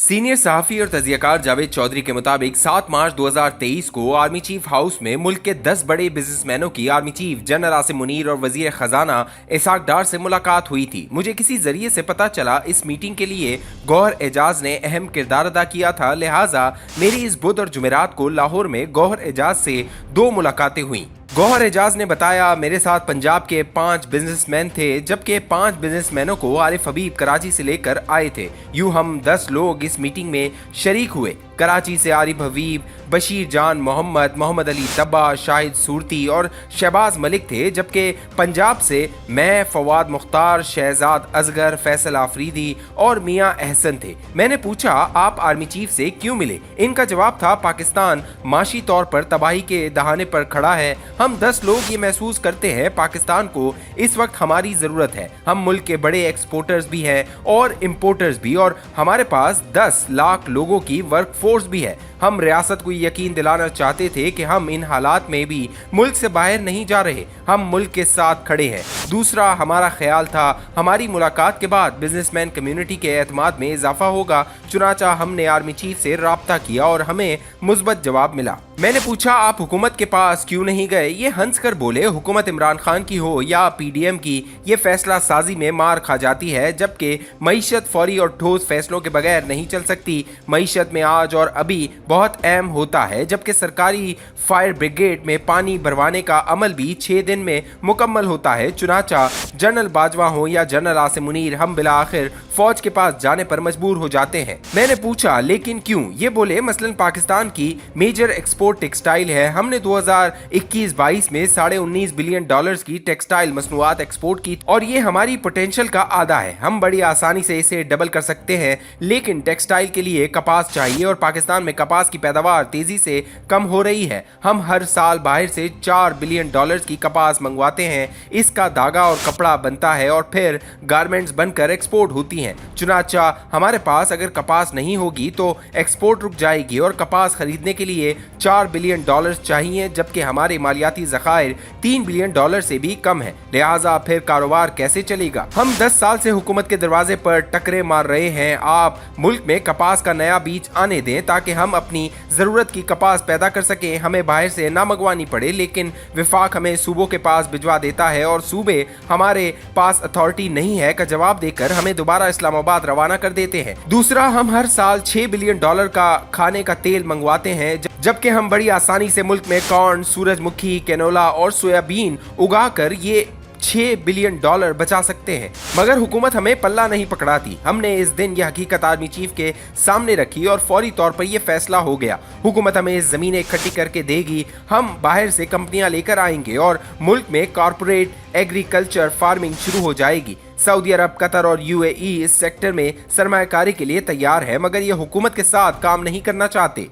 Senior सहाफ़ी और तजियाकार जावेद चौधरी के मुताबिक 7 मार्च 2023 को आर्मी चीफ हाउस में मुल्क के 10 बड़े बिजनेसमैनों की army chief general Asim Munir और वजीर खजाना इसाक डार से मुलाकात हुई थी। मुझे किसी जरिए से पता चला इस मीटिंग के लिए गौहर एजाज ने अहम किरदार अदा किया था, लिहाजा मेरी इस बुध और जुमेरात को लाहौर में गौहर एजाज से 2 मुलाकातें हुई। गौहर एजाज ने बताया, मेरे साथ पंजाब के 5 बिजनेसमैन थे, जबकि 5 बिजनेसमैनों को आरिफ हबीब कराची से लेकर आए थे। यूं हम 10 लोग इस मीटिंग में शरीक हुए। कराची से आरिफ हबीब, बशीर जान मोहम्मद, मोहम्मद अली तब्बा, शाहिद सूरती और शहबाज मलिक थे, जबकि पंजाब से मैं, फवाद मुख्तार, शहजाद असगर, फैसल आफरीदी और मियां अहसन थे। मैंने पूछा, आप आर्मी चीफ से क्यों मिले? इनका जवाब था, पाकिस्तान माशी तौर पर तबाही के दहाने पर खड़ा है। हम 10 लोग ये महसूस करते हैं पाकिस्तान को इस वक्त हमारी जरूरत है। हम मुल्क के बड़े एक्सपोर्टर्स भी हैं और इम्पोर्टर्स भी, और हमारे पास 10 लाख लोगों की वर्क फोर्स भी है। हम रियासत को यकीन दिलाना चाहते थे कि हम इन हालात में भी मुल्क से बाहर नहीं जा रहे, हम मुल्क के साथ खड़े हैं। दूसरा, हमारा ख्याल था हमारी मुलाकात के बाद बिजनेसमैन कम्युनिटी के एतमाद में इजाफा होगा। चुनाचा हमने आर्मी चीफ से राब्ता किया और हमें मुस्बत जवाब मिला। मैंने पूछा, आप हुकूमत के पास क्यों नहीं गए? ये हंस कर बोले, हुकूमत इमरान खान की हो या पीडीएम की, ये फैसला साजी में मार खा जाती है, जबकि मईशत फौरी और ठोस फैसलों के बगैर नहीं चल सकती। मईशत में आज और अभी बहुत अहम होता है, जबकि सरकारी फायर ब्रिगेड में पानी भरवाने का अमल भी 6 दिन में मुकम्मल होता है। चुनाचा जनरल बाजवा हो या जनरल आसिम मुनीर, हम बिला आखिर फौज के पास जाने पर मजबूर हो जाते हैं। मैंने पूछा, लेकिन क्यों? ये बोले, मसलन पाकिस्तान की मेजर एक्सपोर्ट टेक्सटाइल है। हमने 2021-22 में $19.5 बिलियन की टेक्सटाइल मसनूआत एक्सपोर्ट की और ये हमारी पोटेंशियल का आधा है। हम बड़ी आसानी से इसे डबल कर सकते हैं, लेकिन टेक्सटाइल के लिए कपास चाहिए और पाकिस्तान में कपास की पैदावार तेजी से कम हो रही है। हम हर साल बाहर से $4 बिलियन की कपास मंगवाते हैं। इसका धागा और कपड़ा बनता है और फिर गारमेंट्स बनकर एक्सपोर्ट होती हैं। चुनाचा हमारे पास अगर कपास नहीं होगी तो एक्सपोर्ट रुक जाएगी और कपास खरीदने के लिए $4 बिलियन चाहिए, जबकि हमारे मालियाती ज़खायर $3 बिलियन से भी कम है। लिहाजा फिर कारोबार कैसे चलेगा? हम 10 साल से हुकूमत के दरवाजे पर टकरे मार रहे हैं। आप मुल्क में कपास का नया बीज आने दें ताकि हम अपनी जरूरत की कपास पैदा कर सकें। हमें बाहर से ना मंगवानी पड़े, लेकिन विफाक हमें सूबों के पास भिजवा देता है और सूबे हमारे पास अथॉरिटी नहीं है का जवाब देकर हमें दोबारा इस्लामाबाद रवाना कर देते हैं। दूसरा, हम हर साल $6 बिलियन का खाने का तेल मंगवाते हैं, जबकि हम बड़ी आसानी से मुल्क में कॉर्न, सूरजमुखी, कैनोला और सोयाबीन उगाकर ये $6 बिलियन बचा सकते हैं, मगर हुकूमत हमें पल्ला नहीं पकड़ाती। हमने इस दिन यह हकीकत आर्मी चीफ के सामने रखी और फौरी तौर पर यह फैसला हो गया, हुकूमत हमें जमीनें इकट्ठी करके देगी। हम बाहर से कंपनियां लेकर आएंगे और मुल्क में कॉर्पोरेट एग्रीकल्चर फार्मिंग शुरू हो जाएगी। सऊदी अरब, कतर और यूएई इस सेक्टर में सरमायाकारी के लिए तैयार है, मगर ये हुकूमत के साथ काम नहीं करना चाहते।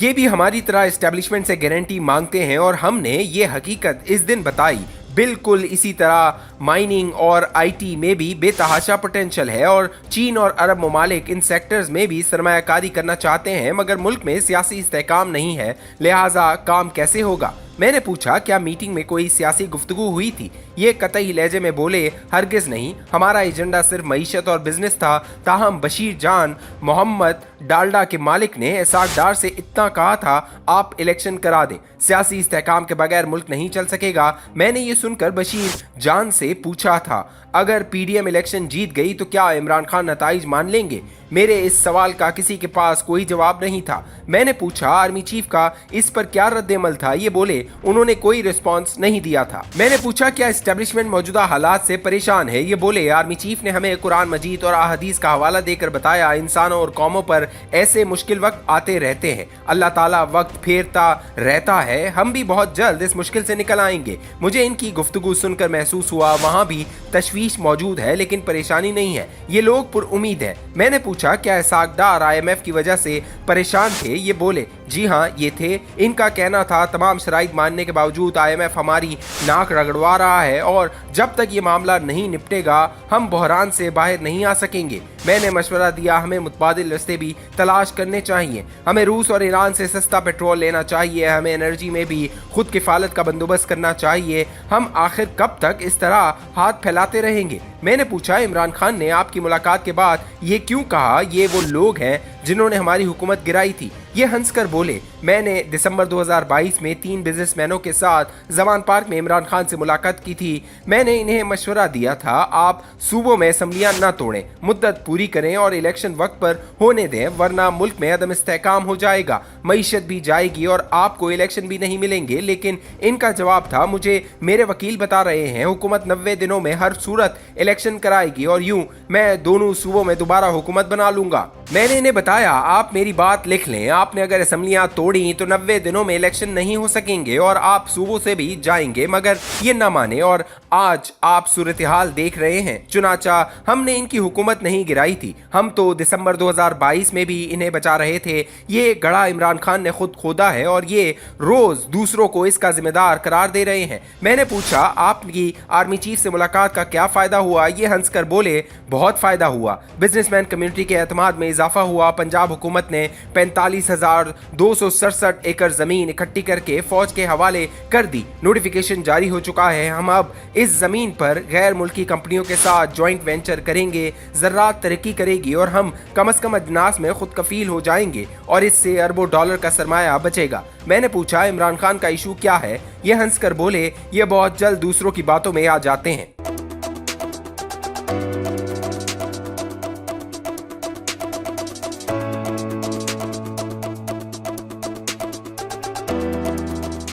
ये भी हमारी तरह एस्टेब्लिशमेंट से गारंटी मांगते हैं और हमने ये हकीकत इस दिन बताई। बिल्कुल इसी तरह माइनिंग और आईटी में भी बेतहाशा पोटेंशियल है और चीन और अरब ममालिक इन सेक्टर्स में भी सरमायाकारी करना चाहते हैं, मगर मुल्क में सियासी इस्तेहकाम नहीं है, लिहाजा काम कैसे होगा? मैंने पूछा, क्या मीटिंग में कोई सियासी गुफ्तगू हुई थी? ये कतई लहजे में बोले, हरगिज नहीं, हमारा एजेंडा सिर्फ मईशत और बिजनेस था। ताहम बशीर जान मोहम्मद डालडा के मालिक ने इसाक डार से इतना कहा था, आप इलेक्शन करा दें, सियासी इस्तेहकाम के बगैर मुल्क नहीं चल सकेगा। मैंने ये सुनकर बशीर जान से पूछा था, अगर पीडीएम इलेक्शन जीत गई तो क्या इमरान खान नताइज मान लेंगे? मेरे इस सवाल का किसी के पास कोई जवाब नहीं था। मैंने पूछा, आर्मी चीफ का इस पर क्या रद्द-ए-अमल था? ये बोले, उन्होंने कोई रिस्पांस नहीं दिया था। मैंने पूछा, क्या एस्टेब्लिशमेंट मौजूदा हालात से परेशान है? ये बोले, आर्मी चीफ ने हमें कुरान मजीद और अहादीस का हवाला देकर बताया, इंसानों और कौमों पर ऐसे मुश्किल वक्त आते रहते हैं, अल्लाह ताला वक्त फेरता रहता है, हम भी बहुत जल्द इस मुश्किल से निकल आएंगे। मुझे इनकी गुफ्तगू सुनकर महसूस हुआ वहाँ भी तशवीश मौजूद है, लेकिन परेशानी नहीं है, ये लोग पुर उम्मीद है। मैंने पूछा, क्या इसाक डार IMF की वजह से परेशान थे? ये बोले, जी हाँ, ये थे। इनका कहना था तमाम शराइत मानने के बावजूद IMF हमारी नाक रगड़वा रहा है और जब तक ये मामला नहीं निपटेगा हम बहरान से बाहर नहीं आ सकेंगे। मैंने मशवरा दिया हमें मुतबादिल रास्ते भी तलाश करने चाहिए, हमें रूस और ईरान से सस्ता पेट्रोल लेना चाहिए, हमें एनर्जी में भी खुद किफालत का बंदोबस्त करना चाहिए। हम आखिर कब तक इस तरह हाथ फैलाते रहेंगे? मैंने पूछा, इमरान खान ने आपकी मुलाकात के बाद ये क्यों कहा ये वो लोग हैं जिन्होंने हमारी हुकूमत गिराई थी? ये हंसकर बोले, मैंने दिसंबर 2022 में 3 बिजनेसमैनों के साथ जवान पार्क में इमरान खान से मुलाकात की थी। मैंने इन्हें मशवरा दिया था आप सूबों में असम्बलियां न तोड़ें, मुद्दत पूरी करें और इलेक्शन वक्त पर होने दें, वरना मुल्क में अदम इस्तेहकाम हो जाएगा, मईशत भी जाएगी और आपको इलेक्शन भी नहीं मिलेंगे। लेकिन इनका जवाब था, मुझे मेरे वकील बता रहे हैं हुकूमत 90 दिनों में हर सूरत इलेक्शन कराएगी और यूं मैं दोनों सूबों में दोबारा हुकूमत बना लूंगा। मैंने इन्हें बताया, आप मेरी बात लिख लें, आपने अगर असम्बलियां तोड़ी तो 90 दिनों में इलेक्शन नहीं हो सकेंगे और आप सूबों से भी जाएंगे, मगर ये ना माने और आज आप सूरत हाल देख रहे हैं। चुनाचा हमने इनकी हुकूमत नहीं गिराई थी, हम तो दिसंबर 2022 में भी इन्हें बचा रहे थे। ये गड़ा इमरान खान ने खुद खोदा है और ये रोज दूसरों को इसका जिम्मेदार करार दे रहे हैं। मैंने पूछा, आपकी आर्मी चीफ से मुलाकात का क्या फायदा हुआ? ये हंसकर बोले, बहुत फायदा हुआ, बिजनेसमैन कम्युनिटी के एतमाद में इजाफा हुआ। पंजाब हुकूमत ने 45,267 एकड़ जमीन इकट्ठी करके फौज के हवाले कर दी। नोटिफिकेशन जारी हो चुका है, हम अब इस जमीन पर गैर मुल्की कंपनियों के साथ जॉइंट वेंचर करेंगे, ज़राअत तरक्की करेगी और हम कम अज कम अजनास में खुद कफील हो जाएंगे और इससे अरबों डॉलर का सरमाया बचेगा। मैंने पूछा, इमरान खान का इशू क्या है? ये हंसकर बोले, ये बहुत जल्द दूसरों की बातों में आ जाते हैं।